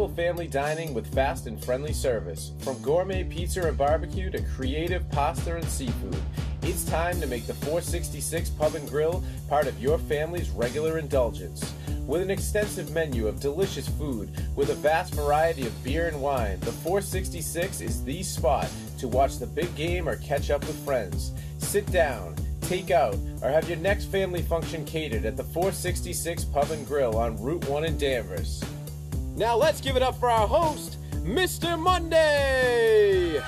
casual family dining with fast and friendly service. From gourmet pizza and barbecue to creative pasta and seafood, it's time to make the 466 Pub and Grill part of your family's regular indulgence. With an extensive menu of delicious food with a vast variety of beer and wine, the 466 is the spot to watch the big game or catch up with friends. Sit down, take out, or have your next family function catered at the 466 Pub and Grill on Route 1 in Danvers. Now let's give it up for our host, Mr. Monday!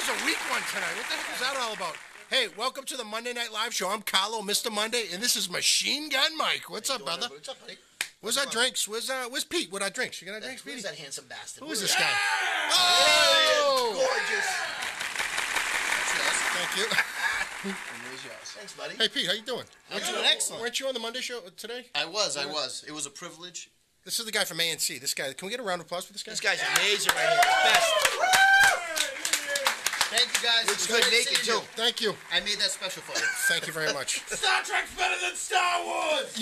A weak one tonight. What the heck is that all about? Hey, welcome to the Monday Night Live Show. I'm Carlo, Mr. Monday, and this is Machine Gun Mike. What's up, brother? What's up, buddy? Where's our drinks? Where's Pete? What our drinks? You got our drinks, Pete? Who's that handsome bastard? Who is this guy? Oh! Gorgeous. Thank you. And there's yours. Thanks, buddy. Hey, Pete, how you doing? I'm doing excellent. Weren't you on the Monday show today? I was. It was a privilege. This is the guy from ANC. This guy. Can we get a round of applause for this guy? This guy's amazing right here. The best. Thank you, guys. It's good naked, too. Thank you. I made that special for you. Thank you very much. Star Trek's better than Star Wars!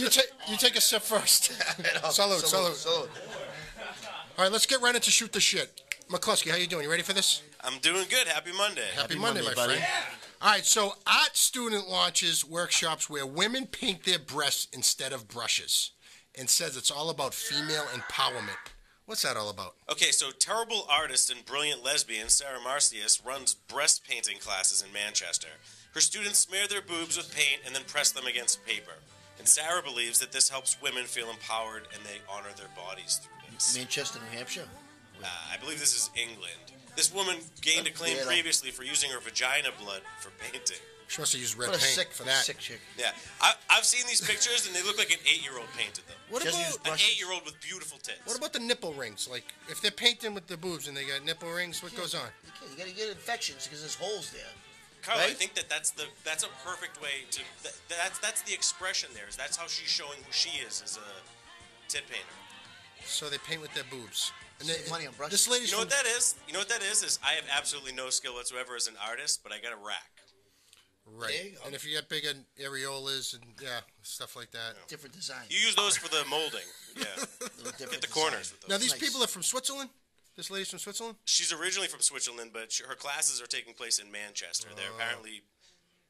You take a sip first. Salute. All right, let's get right into shoot the shit. McCluskey, how you doing? You ready for this? I'm doing good. Happy Monday. Happy Monday, my buddy. friend. All right, so art student launches workshops where women paint their breasts instead of brushes and says it's all about female empowerment. What's that all about? Okay, so terrible artist and brilliant lesbian Sarah Marcius runs breast painting classes in Manchester. Her students smear their boobs with paint and then press them against paper. And Sarah believes that this helps women feel empowered and they honor their bodies through this. Manchester, New Hampshire. I believe this is England. This woman gained a claim previously for using her vagina blood for painting. She must have used red What a paint for that. sick chick. Yeah, I've seen these pictures and they look like an 8-year-old painted them. What Just about use An 8-year-old with beautiful tits. what about the nipple rings? Like, if they're painting with the boobs and they got nipple rings, what goes on? You gotta get infections because there's holes there. Carl, Right? I think that's a perfect way to that's the expression there. Is that's how she's showing who she is as a tit painter. So they paint with their boobs. And Save money on brushes. This lady's You know what that is? You know what that is I have absolutely no skill whatsoever as an artist, but I got a rack. right. There you go. And if you got big areolas and stuff like that. Different design. You use those for the molding. Yeah. Get the corners with those. Now these Nice. people are from Switzerland. This lady's from Switzerland. She's originally from Switzerland, but her classes are taking place in Manchester. They're apparently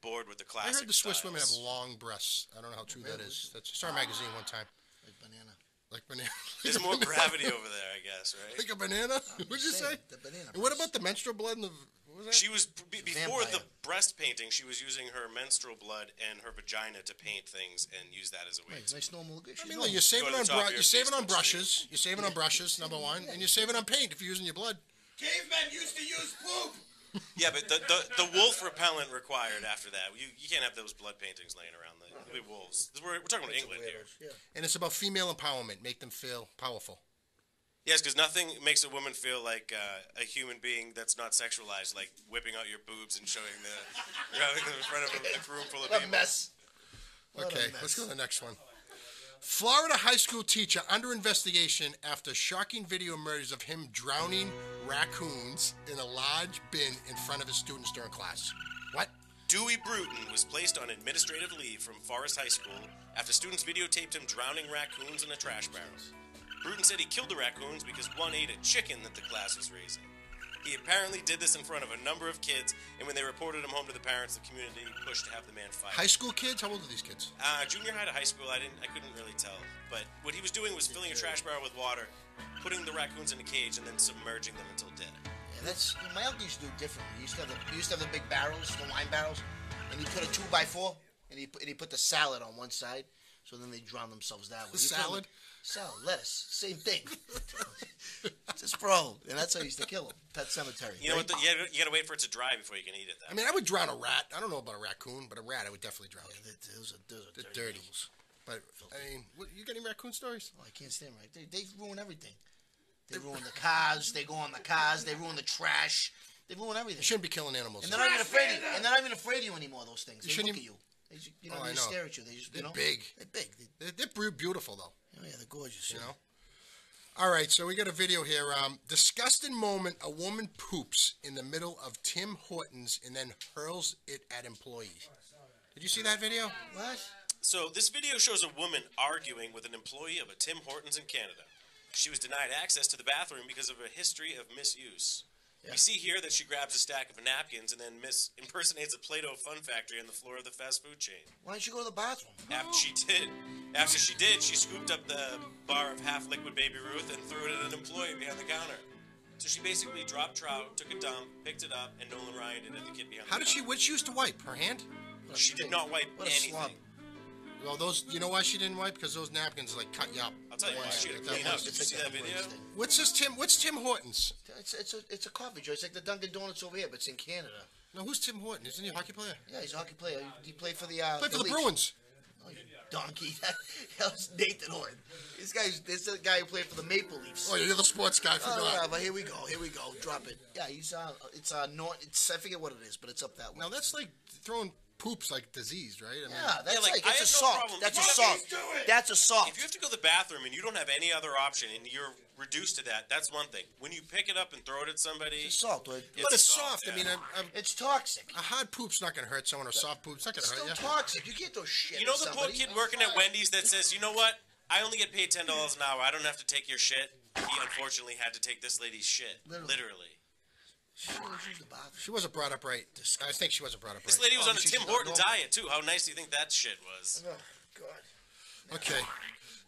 bored with the I classic heard the Swiss women have styles. long breasts. I don't know how true that is. That's Star Magazine one time. Like banana. Like banana. There's more gravity over there, I guess, right? Like a banana? What'd you say? The banana. And what about the menstrual blood and the? What was that? She was before Vampire. the breast painting. She was using her menstrual blood and her vagina to paint things and use that as a way. Nice normal. I mean, look, you're saving Go to on the top of your you're saving on Facebook brushes. You're saving on brushes, number one, and you're saving on paint if you're using your blood. Cavemen used to use poop. Yeah, but the wolf repellent required after that. You can't have those blood paintings laying around. They'll be wolves. We're talking about England here. Yeah. And it's about female empowerment, make them feel powerful. Yes, because nothing makes a woman feel like a human being that's not sexualized, like whipping out your boobs and showing them in front of a room full of What a people. mess. Okay, let's go to the next one. Florida high school teacher under investigation after shocking video emerges of him drowning raccoons in a large bin in front of his students during class. What? Dewey Bruton was placed on administrative leave from Forest High School after students videotaped him drowning raccoons in a trash barrel. Bruton said he killed the raccoons because one ate a chicken that the class was raising. He apparently did this in front of a number of kids, and when they reported him home to the parents, the community pushed to have the man fired. High school kids? How old are these kids? Junior high to high school, I couldn't really tell. But what he was doing was filling a trash barrel with water, putting the raccoons in a cage, and then submerging them until dead. Yeah, my uncle used to do it differently. He used to have the big barrels, the wine barrels, and he put a 2x4, and he put the salad on one side, so then they drown themselves that way. The salad? Salad, lettuce, same thing. Just bro, and that's how he used to kill them. Pet cemetery. You know what? You got to wait for it to dry before you can eat it. Though. I mean, I would drown a rat. I don't know about a raccoon, but a rat I would definitely drown. Yeah, those are They're dirty. But, I mean, you got any raccoon stories? Oh, I can't stand right. They ruin everything. They ruin the cars. They go on the cars. They ruin the trash. They ruin everything. You shouldn't be killing animals. And they're not even afraid of you. And they're not even afraid of you anymore. Those things. They shouldn't look at you. They just, Oh, I they just know. stare at you. They just, They're big. They're big. They're beautiful, though. Oh yeah, they're gorgeous. You know? All right, so we got a video here. Disgusting moment, a woman poops in the middle of Tim Hortons and then hurls it at employees. Did you see that video? What? So this video shows a woman arguing with an employee of a Tim Hortons in Canada. She was denied access to the bathroom because of a history of misuse. Yeah. We see here that she grabs a stack of napkins and then impersonates a Play-Doh fun factory on the floor of the fast food chain. Why didn't you go to the bathroom? After she did, she scooped up the bar of half-liquid Baby Ruth and threw it at an employee behind the counter. So she basically dropped trout, took a dump, picked it up, and Nolan Ryan did at the kid behind the counter. What she used to wipe? Her hand? She did not wipe anything. Well, you know why she didn't wipe? Because those napkins like cut you up. I'll tell you why. She had to clean up. Did you see that video? What's Tim Hortons? It's a coffee joint. It's like the Dunkin' Donuts over here, but it's in Canada. No, who's Tim Hortons? Isn't he a hockey player? Yeah, he's a hockey player. He played for the Bruins. Oh, you donkey. That was Nathan Horton. This is the guy who played for the Maple Leafs. Oh, you're the sports guy. Yeah, but here we go. Drop it. Yeah, he's I forget what it is, but it's up that way. Now that's like throwing poops like diseased, right? I mean, that's it's assault. That's assault. That's assault. If you have to go to the bathroom and you don't have any other option and you're reduced to that's one thing. When you pick it up and throw it at somebody, it's assault. But it's soft. Yeah. I mean, it's toxic. A hard poop's not going to hurt someone. A soft poop's not going to hurt you. It's still toxic. You can't throw shit. You know the poor kid working at Wendys that says, "You know what? I only get paid $10 an hour. I don't have to take your shit." He unfortunately had to take this lady's shit, literally. She wasn't brought up right. I think she wasn't brought up right. This lady was on a Tim Hortons diet, too. How nice do you think that shit was? Oh, God. Okay.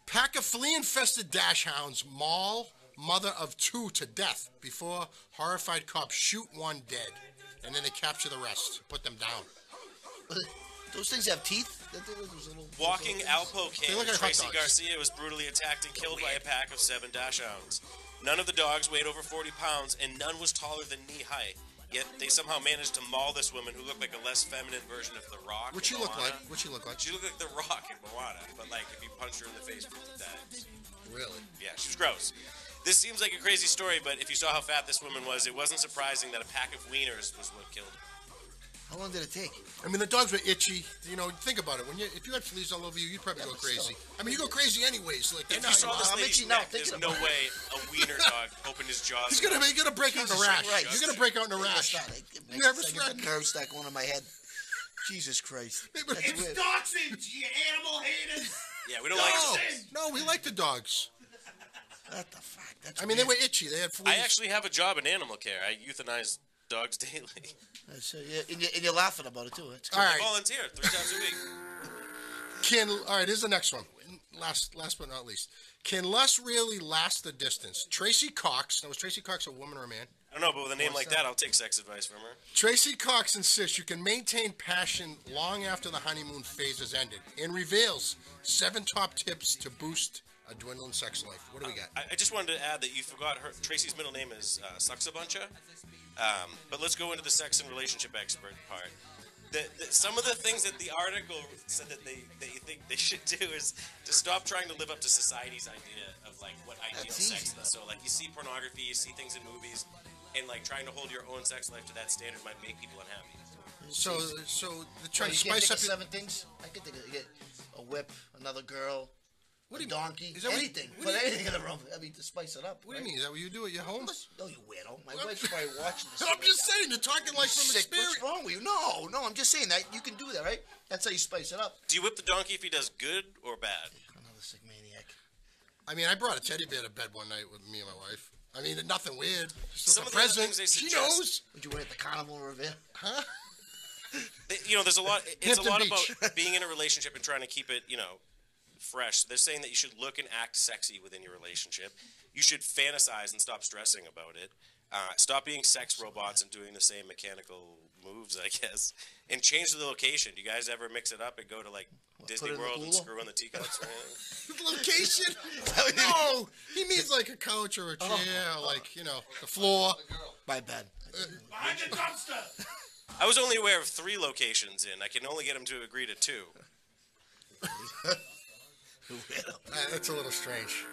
Pack of flea-infested dash hounds maul mother of 2 to death before horrified cops shoot one dead. And then they capture the rest. Put them down. Those things have teeth? Walking Alpo Camp, Tracy Garcia was brutally attacked and killed by a pack of 7 dash hounds. None of the dogs weighed over 40 pounds, and none was taller than knee-high. Yet they somehow managed to maul this woman who looked like a less feminine version of The Rock. What'd she look like? She looked like The Rock in Moana, but like if you punched her in the face 50 times. Really? Yeah, she was gross. This seems like a crazy story, but if you saw how fat this woman was, it wasn't surprising that a pack of wieners was what killed her. How long did it take? I mean, the dogs were itchy. You know, think about it. If you had fleas all over you, you'd probably go crazy. I mean, you go crazy anyways. Like, if you saw this lady's neck, there's no way a wiener dog opened his jaws. He's gonna break out in a rash. Right. You're gonna break out in a rash. You ever get the nerve stack going on my head? Jesus Christ. It's dachshunds, you animal haters. Yeah, we don't like dogs. No, we like the dogs. What the fuck? I mean, they were itchy. They had fleas. I actually have a job in animal care. I euthanize dogs daily. And you're laughing about it, too. It's cool. All right. I volunteer 3 times a week. All right, here's the next one. Last but not least. Can lust really last the distance? Tracy Cox. Now, was Tracy Cox a woman or a man? I don't know, but with a name like that, I'll take sex advice from her. Tracy Cox insists you can maintain passion long after the honeymoon phase has ended and reveals 7 top tips to boost a dwindling sex life. What do we got? I just wanted to add that you forgot Tracy's middle name is Suxabuncha. But let's go into the sex and relationship expert part. Some of the things that the article said that they think they should do is to stop trying to live up to society's idea of like what ideal sex is. So like you see pornography, you see things in movies, and like trying to hold your own sex life to that standard might make people unhappy. So they're trying to spice up. 7 things. I could think of a whip, another girl. What a donkey, anything. Put anything in the room. I mean, to spice it up. What do you mean? Is that what you do at your home? No, you weirdo. My wife's probably watching this. I'm just saying, you're talking like from experience. What's wrong with you? No, I'm just saying that you can do that, right? That's how you spice it up. Do you whip the donkey if he does good or bad? Another sick maniac. I mean, I brought a teddy bear to bed one night with me and my wife. I mean, nothing weird. Just some a of the present. things they She suggest. knows. Would you win at the carnival or Revere? Huh? There's a lot. It's Hampton a lot Beach. about being in a relationship and trying to keep it, fresh. They're saying that you should look and act sexy within your relationship. You should fantasize and stop stressing about it. Stop being sex robots and doing the same mechanical moves, I guess. And change the location. Do you guys ever mix it up and go to like Disney World and screw on the teacups? Location? No, he means like a couch or a chair, like the floor. My bad. Behind the dumpster. I was only aware of 3 locations in. I can only get them to agree to 2. That's a little strange.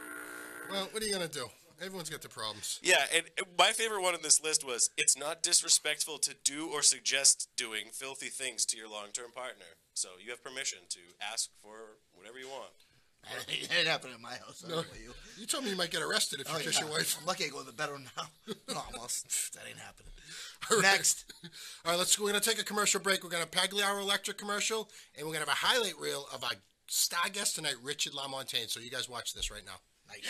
Well, what are you going to do? Everyone's got their problems. Yeah, and my favorite one on this list was, it's not disrespectful to do or suggest doing filthy things to your long-term partner. So you have permission to ask for whatever you want. It didn't happen at my house. No, you told me you might get arrested if you kiss your wife. I'm lucky I go to the bedroom now. No, almost. That ain't happening. All right. Next. All right, we're going to take a commercial break. We're going to Pagliano Electric commercial, and we're going to have a highlight reel of our star guest tonight, Richie Lamontagne. So you guys watch this right now. Nice.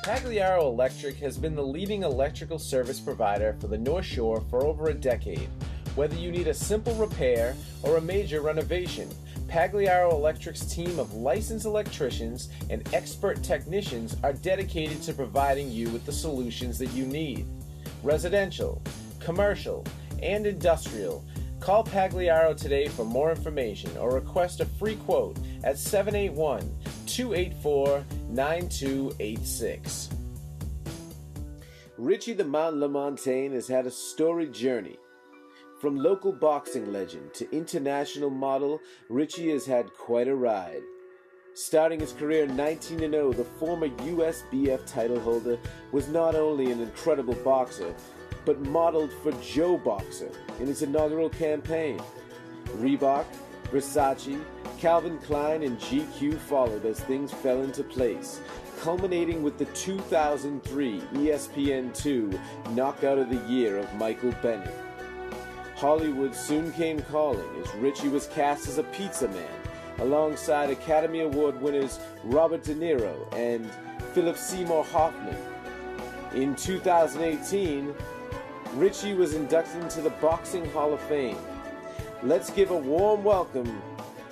Pagliano Electric has been the leading electrical service provider for the North Shore for over a decade. Whether you need a simple repair or a major renovation, Pagliano Electric's team of licensed electricians and expert technicians are dedicated to providing you with the solutions that you need. Residential, commercial, and industrial. Call Pagliano today for more information or request a free quote at 781-284-9286. Richie the Mountain Lamontagne has had a storied journey. From local boxing legend to international model, Richie has had quite a ride. Starting his career 19-0, the former USBF title holder was not only an incredible boxer, but modeled for Joe Boxer in his inaugural campaign. Reebok, Versace, Calvin Klein, and GQ followed as things fell into place, culminating with the 2003 ESPN2 Knockout of the Year of Michael Bennett. Hollywood soon came calling as Richie was cast as a pizza man alongside Academy Award winners Robert De Niro and Philip Seymour Hoffman. In 2018, Richie was inducted into the Boxing Hall of Fame. Let's give a warm welcome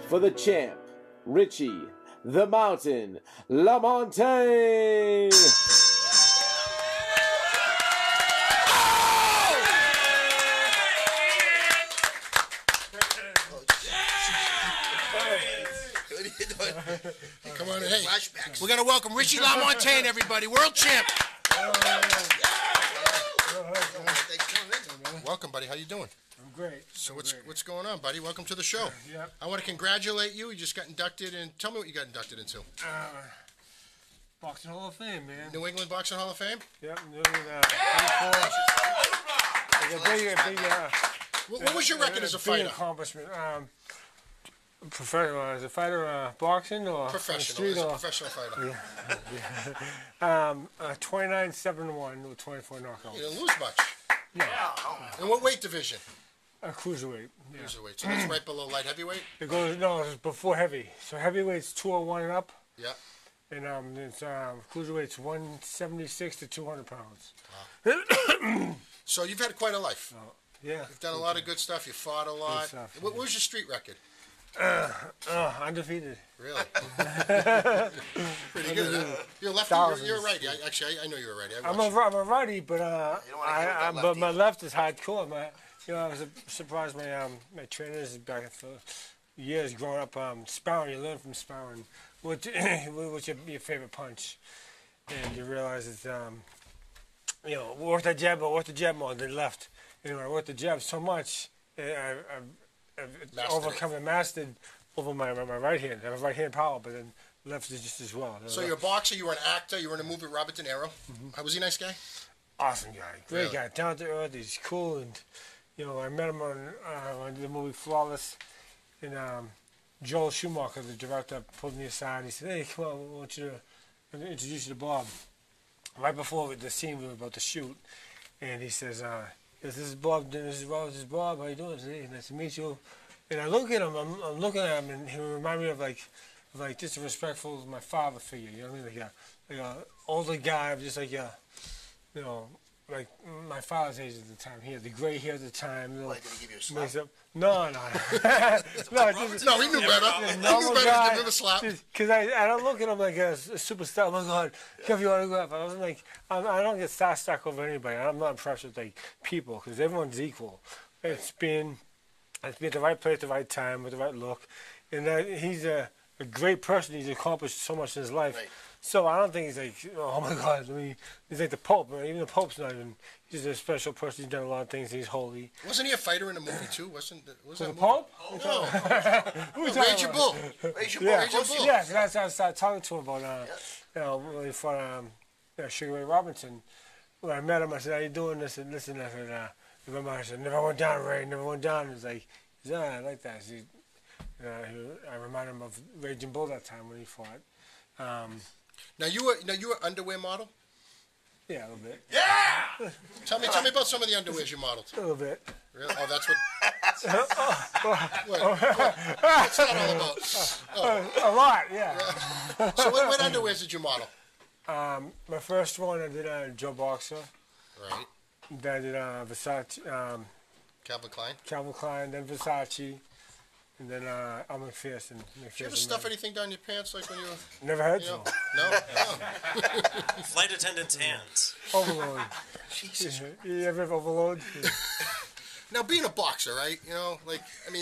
for the champ, Richie the Mountain Lamontagne! Come on, hey. We're going to welcome Richie Lamontagne, everybody. World champ. Welcome, buddy. How you doing? I'm great. So what's going on, buddy? Welcome to the show. Yep. I want to congratulate you. You just got inducted, and tell me what you got inducted into. Boxing Hall of Fame, man. New England Boxing Hall of Fame? Yep. What was your record as a fighter? Big accomplishment. Professional, as a fighter, boxing or Professional, as a professional fighter. 29-7-1 with 24 knockouts. You didn't lose much. Yeah. In what weight division? Cruiserweight. Yeah. Cruiserweight. So that's right below light heavyweight? It goes, no, it's before heavy. So heavyweight's 201 and up. Yeah. And it's cruiserweight's 176 to 200 pounds. Wow. So you've had quite a life. Yeah. You've done a lot of good stuff. You fought a lot. Stuff, What was your street record? Undefeated. Really? Pretty good. Huh? You're lefty. You're a righty. Actually, I know you're a righty. I'm a righty, but but my left is hardcore. I was surprised. My trainers back for years growing up sparring. You learn from sparring. What's your favorite punch? And you realize it's work the jab more than left. I worked the jab so much. I've overcome and mastered over my right hand. I have a right hand power, but then left is just as well. So you're a boxer, you were an actor, you were in a movie with Robert De Niro. Was he a nice guy? Awesome guy, great guy, down to earth. He's cool, and I met him on the movie Flawless, and Joel Schumacher, the director, pulled me aside. And he said, "Hey, come on, I want you to introduce you to Bob." Right before the scene we were about to shoot, and he says, "This is Bob. This is Bob. How you doing? Hey, nice to meet you." And I look at him. I'm looking at him, and he reminded me of like just a respectful my father figure. You know what I mean? Like a older guy, just like like my father's age at the time. He had the gray hair at the time. Why, did he give you a slap? No. No, he knew better. He knew better to give him a slap. Because I don't look at him like a superstar. Oh my God, give you autograph. I wasn't like, I don't get starstruck over anybody. I'm not impressed with like people because everyone's equal. It's been at the right place, at the right time, with the right look, and he's a great person. He's accomplished so much in his life. Right. So I don't think he's like, oh my God, he's like the Pope. Even the Pope's not even. He's a special person. He's done a lot of things. He's holy. Wasn't he a fighter in a movie too? Was the Pope? No. Rage your Bull. Rage your Bull. Rage your Bull. Yeah, that's I started talking to him about when he fought Sugar Ray Robinson. When I met him, I said, "How you doing?" I said, "Listen," I said, "Remember?" I said, "Never went down, Ray. Never went down." He's like, "Yeah, I like that." I reminded him of Raging Bull that time when he fought. Now you were underwear model. Yeah, a little bit. Yeah. Tell me about some of the underwears you modeled. A little bit. Really? Oh, that's what. What's that all about? A lot, yeah. So what underwears did you model? My first one I did Joe Boxer. Right. Then I did Versace, Calvin Klein, then Versace, and then Al McPherson. Did you ever stuff anything down your pants like when you were? Never had to. No. Flight attendant's hands. Overload. Jesus. You ever have overload? Yeah. Now, being a boxer, right?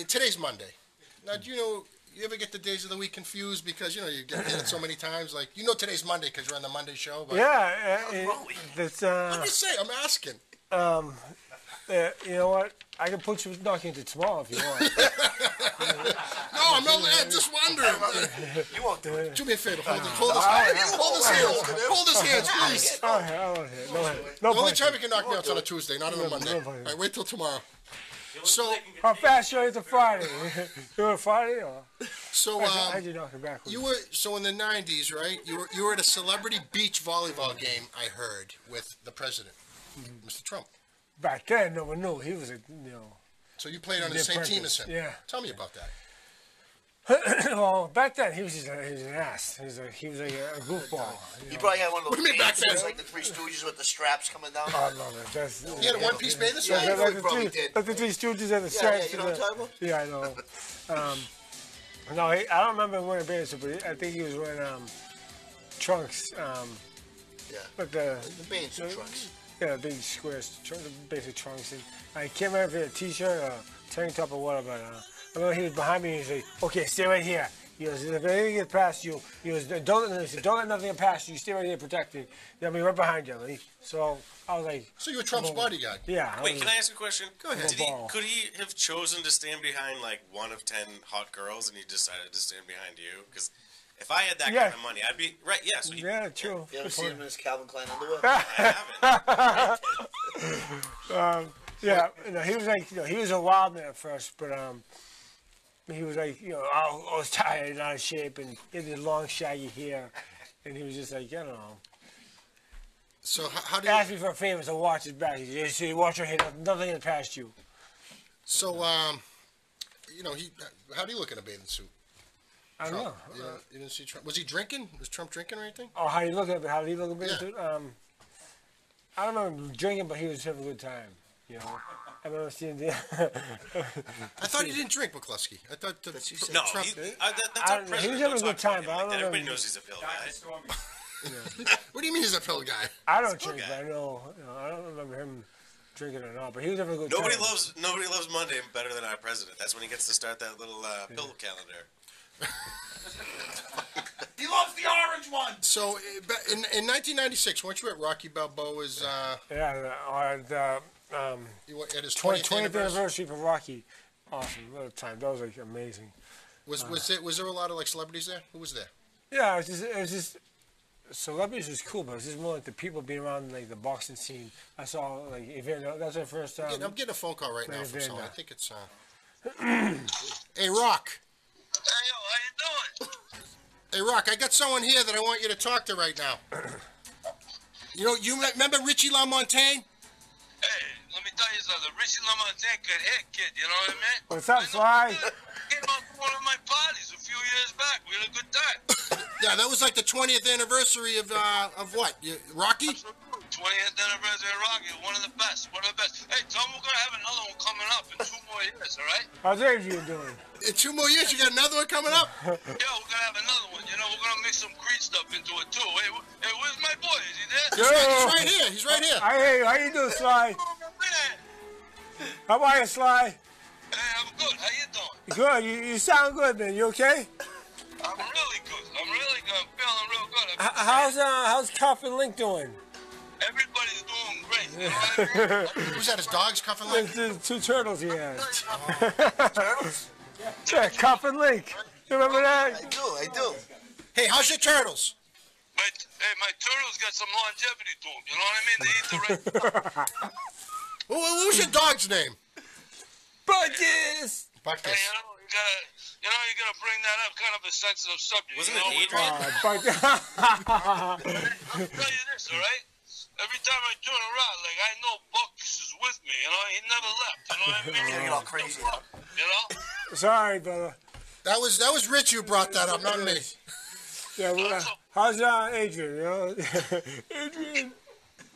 Today's Monday. Now, do you ever get the days of the week confused because, you get hit it so many times? Like, today's Monday because you're on the Monday show. But Yeah. That's, I'm just saying, I'm asking. You know what? I can knock you into tomorrow if you want. No, I'm not. I'm just wondering. You won't do it. Do me a favor. Hold his hands, please. I won't hit. No The only time you can knock me out's on a Tuesday, not on a Monday. All right, wait till tomorrow. So, how fast are you to Friday? You were Friday or? So, how'd you knock it backwards? in the 90s, right? You were at a celebrity beach volleyball game, I heard, with the president, Mr. Trump. Back then, no one knew. He was So you played on the same team as him? Yeah. Tell me about that. Well, back then he was an ass. He was like a goofball. You probably had one of those What do you mean back pants, then? like the Three Stooges with the straps coming down. Oh no, that's. He had a one-piece made this Yeah, way? like you probably did. the Three Stooges and the Yeah, straps. you know what I'm talking about? Yeah, I know. No, I don't remember him wearing bathing suit, but I think he was wearing trunks. Yeah. But The bathing suit trunks. Yeah, big squares, basic trunks. And I can't remember if it was a t-shirt or tank top or whatever, but I remember he was behind me and he was like, okay, stay right here. He goes, if anything gets past you, he goes, don't let nothing get past you. Stay right here protected. I mean, right behind you. Like, so I was like... So you were Trump's bodyguard? Yeah. Wait, can I ask a question? Go ahead. Could he have chosen to stand behind like one of 10 hot girls and he decided to stand behind you? Because if I had that kind of money, I'd be... Right, yeah. So Yeah, true. You ever seen him in his Calvin Klein underwear? I haven't. Yeah, he was like, he was a wild man at first, but he was like, I was tired and out of shape, and he had this long, shaggy hair, and he was just like, I don't know. So how do He you... asked me for a favor, so watch his back. He said, watch your head, nothing gets past you. So, how do you look in a bathing suit? I don't know. You didn't see Trump? Was he drinking? Was Trump drinking or anything? Oh, how do you look at it? How do you look at it? Yeah. I don't remember him drinking, but he was having a good time. I remember seeing the. I thought he didn't drink, McCluskey. I thought No, Trump. that's our president. He was having a Don't good talk time, about but I him like don't that. know. Everybody knows he's a pill guy. What do you mean he's a pill guy? I don't drink, but I know. I don't remember him drinking or not, but he was having a good Nobody time. loves Monday better than our president. That's when he gets to start that little pill calendar. He loves the orange one. So, in 1996, weren't you at Rocky Balboa's... you were at his 20th 20th anniversary for Rocky. Awesome. What a time. That was like amazing. Was there a lot of like celebrities there? Who was there? Yeah, it was just celebrities was cool, but it was just more like the people being around like the boxing scene. I saw like Evander. That's our first time. I'm getting a phone call right now from Evander. someone. I think it's Hey Rock. Hey, yo, how you doing? Hey Rock, I got someone here that I want you to talk to right now. You remember Richie Lamontagne? Hey, let me tell you something. Richie Lamontagne could hit, kid. You know what I mean? What's up, Sly? Came out to one of my parties a few years back. We had a good time. Yeah, that was like the 20th anniversary of what? Rocky? 20th anniversary of Rocky. One of the best. One of the best. Hey, tell me we're gonna have another one coming up in 2 more years. All right? How's Adrian doing? In 2 more years, you got another one coming up? Yeah, we're gonna have another one. We're gonna mix some Creed stuff into it too. Hey, where's my boy? Is he there? He's right here. He's right here. Hey, how you doing, Sly? How are you, Sly? Hey, I'm good. How you doing? Good. You sound good, man. You okay? I'm really good. I'm really good. I'm feeling real good. How's Cuff and Link doing? Everybody's doing great. You know what I mean? Who's that? His dog's cuffing like? There's 2 turtles he has. Yeah, Cuff and Link. You remember that? I do. Hey, how's your turtles? My turtles got some longevity to them. You know what I mean? They eat the right stuff. What was your dog's name? Buckus! Hey, you gotta bring that up. Kind of a sensitive subject. Wasn't you know? it Adrian? I'll tell you this, all right? Every time I turn around, like, I know Bucks is with me, you know? He never left, you know what I mean? You're getting all crazy. You know? Sorry, brother. That was Rich who brought that up, not me. Yeah, well, how's Adrian? You know? Adrian.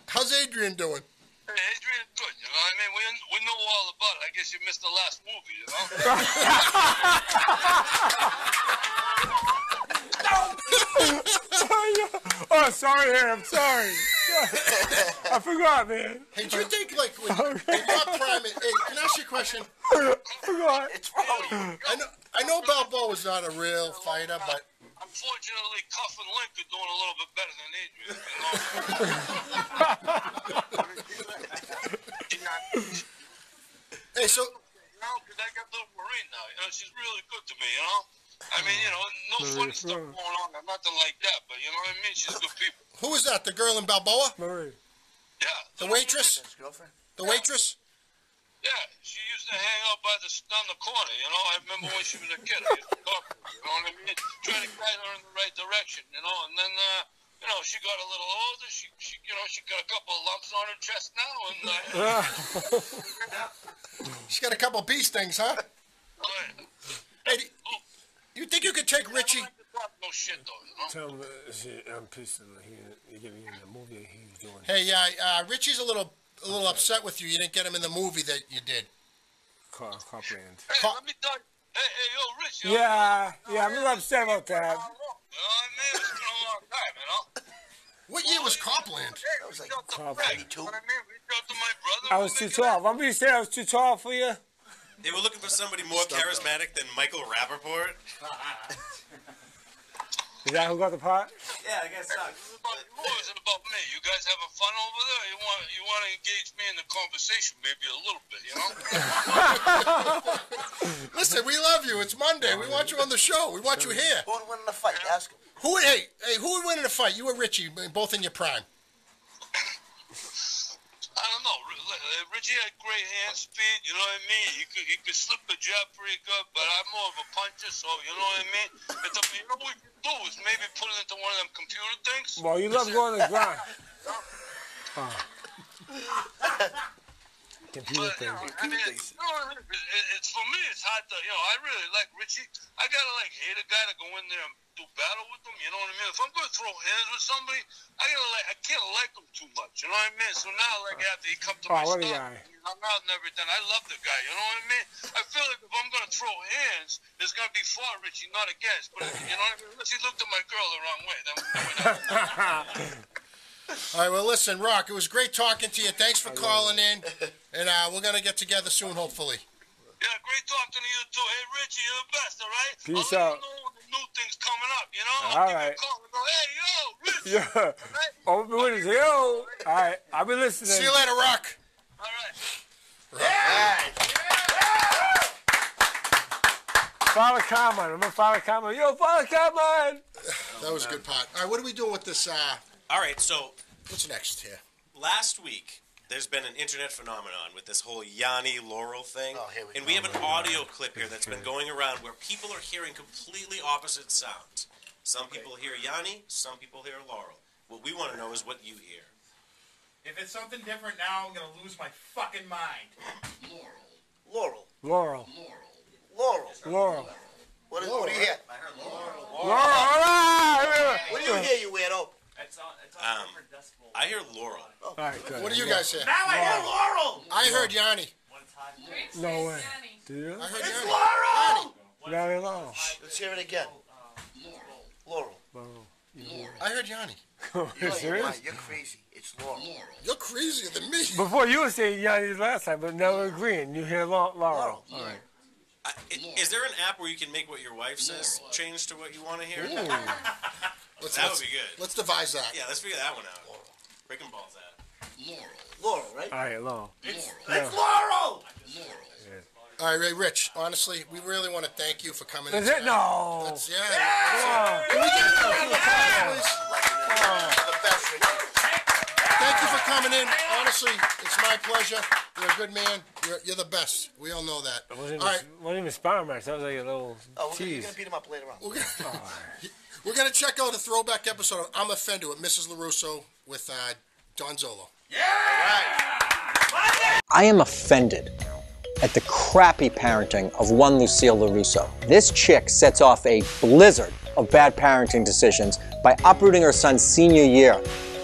How's Adrian doing? Hey, Adrian, good, you know what I mean? We know all about it. I guess you missed the last movie, you know? Oh, sorry, I'm sorry. I forgot, man. Hey, do you think, like, when you're prime, hey, can I ask you a question? I forgot. It's wrong. I know Balboa was not a real fighter, but Unfortunately, Cuff and Link are doing a little bit better than Adrian, you know? hey, so You know, because I got little Marine now, you know? She's really good to me, you know? I mean, you know, no funny stuff going on, or nothing like that, but you know what I mean? She's good people. who was that? The girl in Balboa? Marie. Yeah. The waitress? His girlfriend? The waitress? Yeah, she used to hang out on the corner, you know. I remember when she was a kid. I used to talk to her, you know what I mean? Try to guide her in the right direction, you know. And then, you know, she got a little older. She got a couple of lumps on her chest now, and She's got a couple of bee stings, huh? Hey, you think you could take Richie? No shit, though, you know. Tell him I'm pissed that he get me in the movie he's doing. Hey, Richie's a little upset with you. You didn't get him in the movie that you did. Copland. Hey, let me tell you. Hey, yo, Rich. Yeah, I'm a little upset about that. You know what I mean? It's been a long time, you know. What year was Copland? That was like Copland. 92. You know what I mean? Reach out to my brother. I was too tall. Want me to say I was too tall for you? They were looking for somebody more charismatic than Michael Rappaport. Is that who got the part? Yeah, I guess so. It's about you, or is it about me? You guys having fun over there? You want to engage me in the conversation maybe a little bit, you know? Listen, we love you. It's Monday. We want you on the show. We want you here. Who would win in the fight? Ask him. Who would win in a fight? You or Richie, both in your prime. I don't know. Richie had great hand speed, you know what I mean? He could slip a jab pretty good, but I'm more of a puncher, so you know what I mean? You know what we can do is maybe put it into one of them computer things. Well, you love going to the ground. Computer But, thing. I mean, it's for me, it's hard to, I really like Richie. I gotta hate a guy to go in there and do battle with him, you know what I mean? If I'm gonna throw hands with somebody, I can't like him too much, you know what I mean? So now, after he come to my what a stuff, guy. I'm out and everything, I love the guy, you know what I mean? I feel like if I'm gonna throw hands, it's gonna be for Richie, not against. But, you know what I mean? Unless he looked at my girl the wrong way, then we're not. All right, well, listen, Rock, it was great talking to you. Thanks for calling in. And we're going to get together soon, hopefully. Yeah, great talking to you, too. Hey, Richie, you're the best, all right? Peace I'll out. let you know when the new thing's coming up, you know? All I'll give right. you a call and go, hey, yo, Richie. Yeah. Open windows. Yo. All right. I'll be listening. See you later, Rock. All right. Father Carmine. Remember Father Carmine? Yo, Father Carmine. That was a good part. All right, what are we doing with this? All right, so What's next here? last week there's been an internet phenomenon with this whole Yanny Laurel thing. Oh, here we and go. we have an audio clip here that's been going around where people are hearing completely opposite sounds. Some people hear Yanny, some people hear Laurel. What we want to know is what you hear. If it's something different now, I'm going to lose my fucking mind. Laurel. Laurel. What do you hear? Laurel. What do you hear, you weirdo? I hear Laurel. All right, good. What do you guys hear? Now I hear Laurel! I heard Yanni. No way. Do you? I heard It's Yanni. Laurel! Larry Laurel. Let's hear it again. Laurel. I heard Yanni. You're serious? You're crazy. It's Laurel. You're crazier than me. Before you were saying Yanni last time, but now we're agreeing. You hear Laurel. All right. Is there an app where you can make what your wife says change to what you want to hear? That would be good. Let's devise that. Yeah, let's figure that one out. Breaking balls out. Laurel, right? All right, Laurel. It's Laurel! All right, Ray, Rich, honestly, we really want to thank you for coming in. Is it? tonight. No. Let's- yeah. The best, Richie. Thank you for coming in. Honestly, it's my pleasure. We You're a good man. You're the best. We all know that. It wasn't All right. even sparring match. That was like a little You're tease. gonna beat him up later on. We're gonna check out a throwback episode of I'm Offended with Mrs. Larusso with Don Zolo. I am offended at the crappy parenting of one Lucille Larusso. This chick sets off a blizzard of bad parenting decisions by uprooting her son's senior year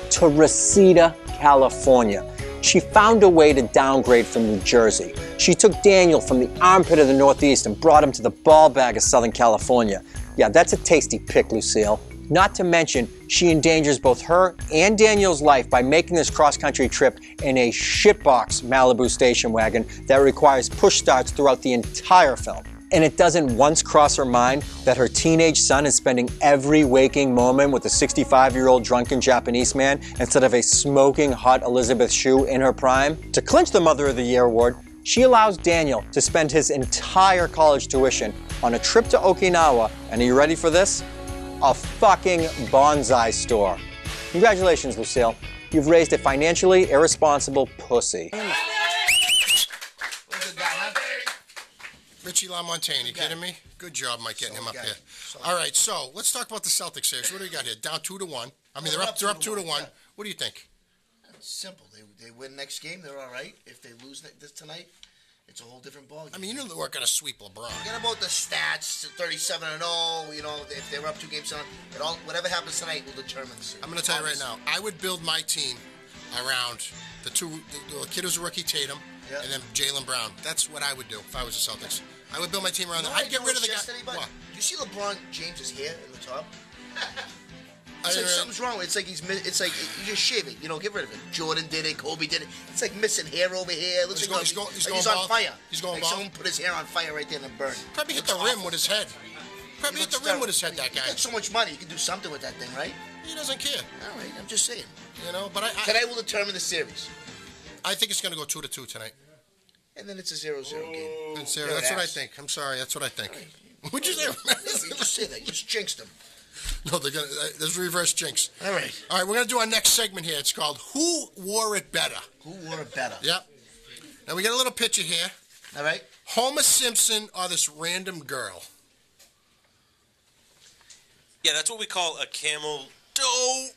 to Reseda, California. She found a way to downgrade from New Jersey. She took Daniel from the armpit of the Northeast and brought him to the ball bag of Southern California. Yeah, that's a tasty pick, Lucille. Not to mention, she endangers both her and Daniel's life by making this cross-country trip in a shitbox Malibu station wagon that requires push starts throughout the entire film. And it doesn't once cross her mind that her teenage son is spending every waking moment with a 65-year-old drunken Japanese man instead of a smoking hot Elizabeth Shue in her prime. To clinch the Mother of the Year award, she allows Daniel to spend his entire college tuition on a trip to Okinawa, and are you ready for this? A fucking bonsai store. Congratulations, Lucille. You've raised a financially irresponsible pussy. Richie Lamontagne, you kidding me? Good job, Mike, getting him up here. All right, so let's talk about the Celtics series. What do we got here? Down 2-1. I mean, they're up 2-1. Yeah. What do you think? It's simple. They win next game, they're all right. If they lose this tonight, it's a whole different ballgame. I mean, you know they weren't going to sweep LeBron. Forget about the stats, 37-0. You know, if they were up 2 games on, whatever happens tonight will determine the series. I'm going to tell you right now, I would build my team around the kid who's a rookie, Tatum, and then Jaylen Brown. That's what I would do if I was the Celtics. I would build my team around them. I'd get rid of the guy. What? Do you see LeBron James's hair in the top? It's like something's wrong. It's like you just shave it. You know, get rid of it. Jordan did it. Kobe did it. It's like missing hair over here. Looks like he's on fire. He's going like bald. someone put his hair on fire right there and burned. Probably hit the rim with his head. That guy. He got so much money. He can do something with that thing, right? He doesn't care. All right, I'm just saying. You know, but tonight will determine the series. I think it's going to go 2-2 tonight. And then it's a 0-0 game. That's what I think. I'm sorry. That's what I think. What'd you say? You just say that. You just jinxed them. No, they're gonna. There's reverse jinx. All right. All right. We're gonna do our next segment here. It's called "Who Wore It Better." Who wore it better? Yep. Now we got a little picture here. All right. Homer Simpson or this random girl. Yeah, that's what we call a camel toe.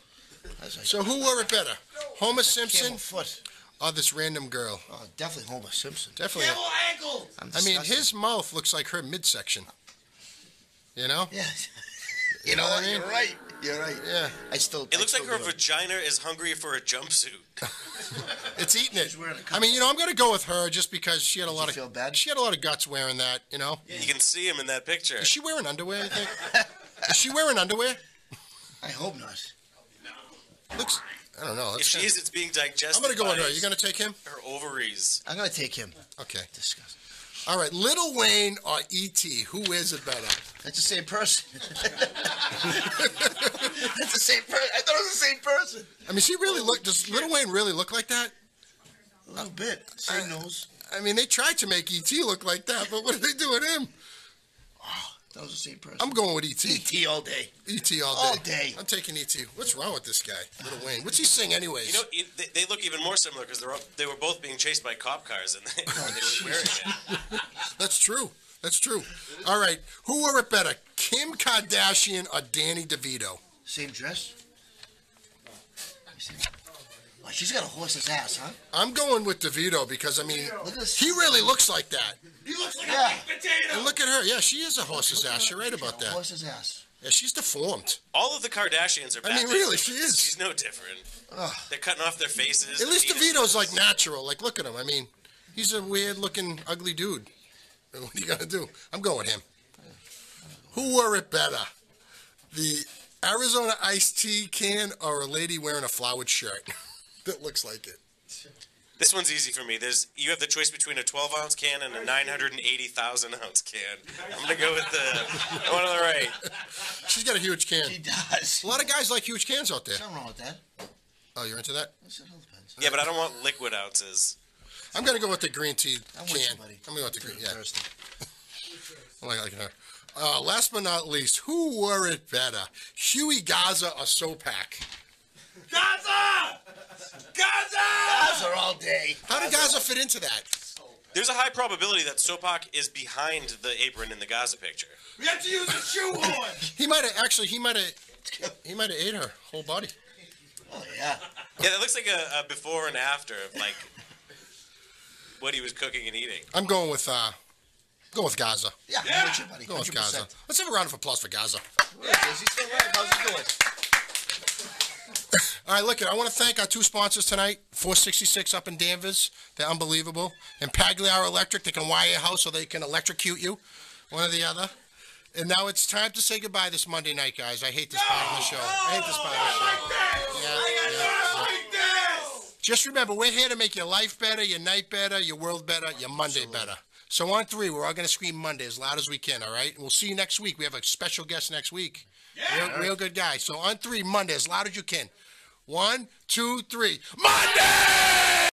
So who wore it better? Homer Simpson Camel foot. or this random girl? Oh, definitely Homer Simpson. Definitely. Camel ankle. I mean, his mouth looks like her midsection. You know? Yeah. You know what I mean? You're right. You're right. Yeah. It looks like her vagina is hungry for a jumpsuit. It's eating it. I mean, I'm going to go with her just because she had a lot of. Feel bad? She had a lot of guts wearing that. You know. Yeah, you can see him in that picture. Is she wearing underwear? You think? Is she wearing underwear? I hope not. Looks. I don't know. If she is, it's being digested. I'm going to go with her. You going to take him? Her ovaries. I'm going to take him. Okay. Disgusting. All right, Lil Wayne or E.T., who wears it better? That's the same person. That's the same person. I thought it was the same person. I mean, does Lil Wayne really look like that? A little bit. Same nose. I mean, they tried to make E.T. look like that, but what did they do with him? Oh, that was the same person. I'm going with E.T. E.T. all day. E.T. all day. I'm taking E.T. What's wrong with this guy, Lil Wayne? What's he sing anyways? You know, they look even more similar because they were both being chased by cop cars and they were wearing it. That's true. That's true. All right, who wore it better, Kim Kardashian or Danny DeVito? Same dress? Oh, she's got a horse's ass, huh? I'm going with DeVito because, I mean, he really looks like that. He looks like a baked potato. And look at her. Yeah, she is a horse's ass. You're right about that. Horse's ass. Yeah, she's deformed. All of the Kardashians are bad. I mean, really, she is. She's no different. They're cutting off their faces. At least DeVito's like natural. Like, look at him. I mean, he's a weird-looking, ugly dude. What are you gonna do? I'm going with him. Who wore it better, the Arizona iced tea can or a lady wearing a flowered shirt that looks like it? This one's easy for me. You have the choice between a 12-ounce can and a 980,000-ounce can. I'm going to go with the one on the right. She's got a huge can. She does. A lot of guys like huge cans out there. There's nothing wrong with that. Oh, you're into that? Yeah, but I don't want liquid ounces. I'm going to go with the green tea I'm can. with you, buddy. I'm going to go with the green, yeah. I like her. Last but not least, who wore it better, Huey Gaza or Sopak? Gaza! Gaza all day. How did Gaza fit into that? There's a high probability that Sopak is behind the apron in the Gaza picture. We have to use a shoehorn. He might have ate her whole body. Oh yeah. Yeah, that looks like a before and after of like what he was cooking and eating. I'm going with Gaza. Yeah, I'm with you, buddy. Going with 100%. Gaza. Let's have a round of applause for Gaza. Yeah, he's still right. How's he doing? All right, look, I want to thank our two sponsors tonight, 466 up in Danvers. They're unbelievable. And Pagliano Electric, they can wire your house so they can electrocute you, one or the other. And now it's time to say goodbye this Monday night, guys. I hate this part of the show. I hate this part of the show. Just remember, we're here to make your life better, your night better, your world better, your Monday better. So on 3, we're all going to scream Monday as loud as we can, all right? We'll see you next week. We have a special guest next week. Yeah. Real good guy. So on 3, Monday, as loud as you can. 1, 2, 3. Monday!